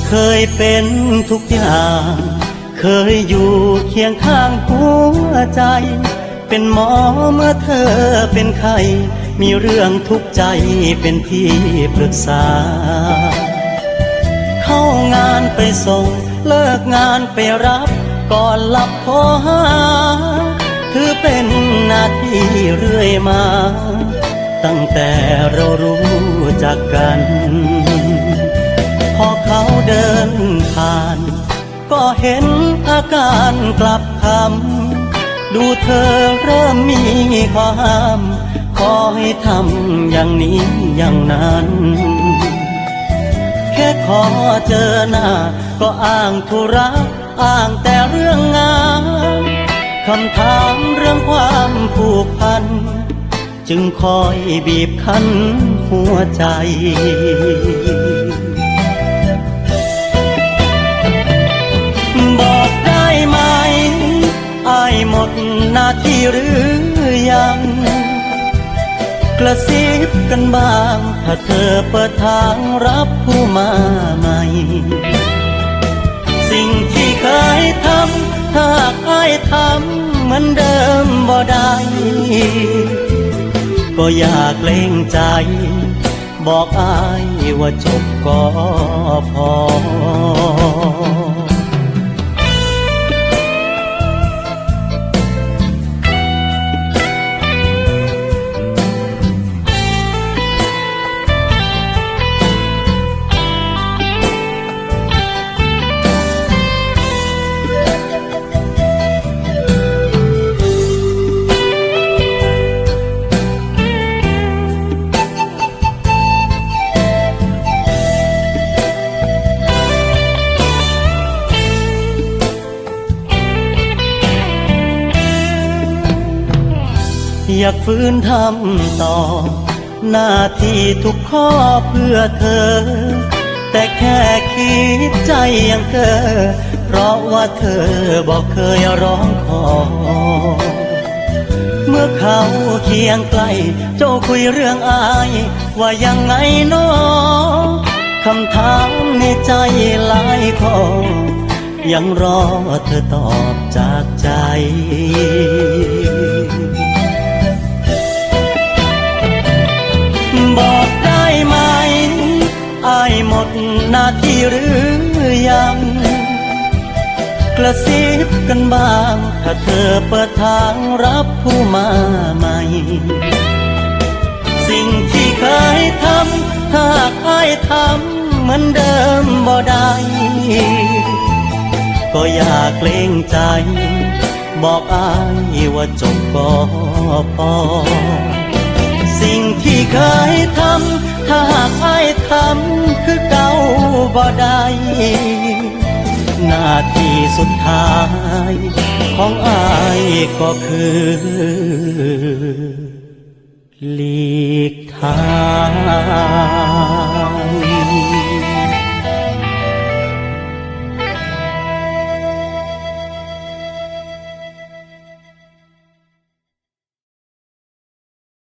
เคยเป็นทุกอย่างเคยอยู่เคียงข้างหัวใจเป็นหมอเมื่อเธอเป็นไข้มีเรื่องทุกข์ใจเป็นที่ปรึกษาเข้างานไปส่งเลิกงานไปรับก่อนหลับโทรหาถือเป็นหน้าที่เรื่อยมาตั้งแต่เรารู้จักกันพอเขาเดินผ่านก็เห็นอาการกลับคำดูเธอเริ่มมีความขอให้ทำอย่างนี้อย่างนั้นแค่ขอเจอหน้าก็อ้างธุระอ้างแต่เรื่องงานคำถามเรื่องความผูกพันจึงคอยบีบคั้นหัวใจบอกได้ไหมอ้ายหมดหน้าที่หรือยังกระซิบกันบ้างถ้าเธอเปิดทางรับผู้มาใหม่สิ่งที่เคยทำถ้าอ้ายทำเหมือนเดิมบ่ได้ก็อย่าเกรงใจบอกอ้ายว่าจบก็พออยากฟื้นทำต่อหน้าที่ทุกข้อเพื่อเธอแต่แค่คิดใจยังเก้อเพราะว่าเธอบอกเคยร้องขอเมื่อเขาเคียงใกล้เจ้าคุยเรื่องอายว่ายังไงน้อคำถามในใจหลายข้อยังรอเธอตอบจากใจบอกได้ไหมอ้ายหมดหน้าที่หรือยังกระซิบกันบ้างถ้าเธอเปิดทางรับผู้มาใหม่สิ่งที่เคยทำถ้าอ้ายทำเหมือนเดิมบ่ได้ก็อย่าเกรงใจบอกอ้ายว่าจบก็พอสิ่งที่เคยทำถ้าหากอ้ายทำคือเก่าบ่ได้หน้าที่สุดท้ายของอ้ายก็คือหลีกทาง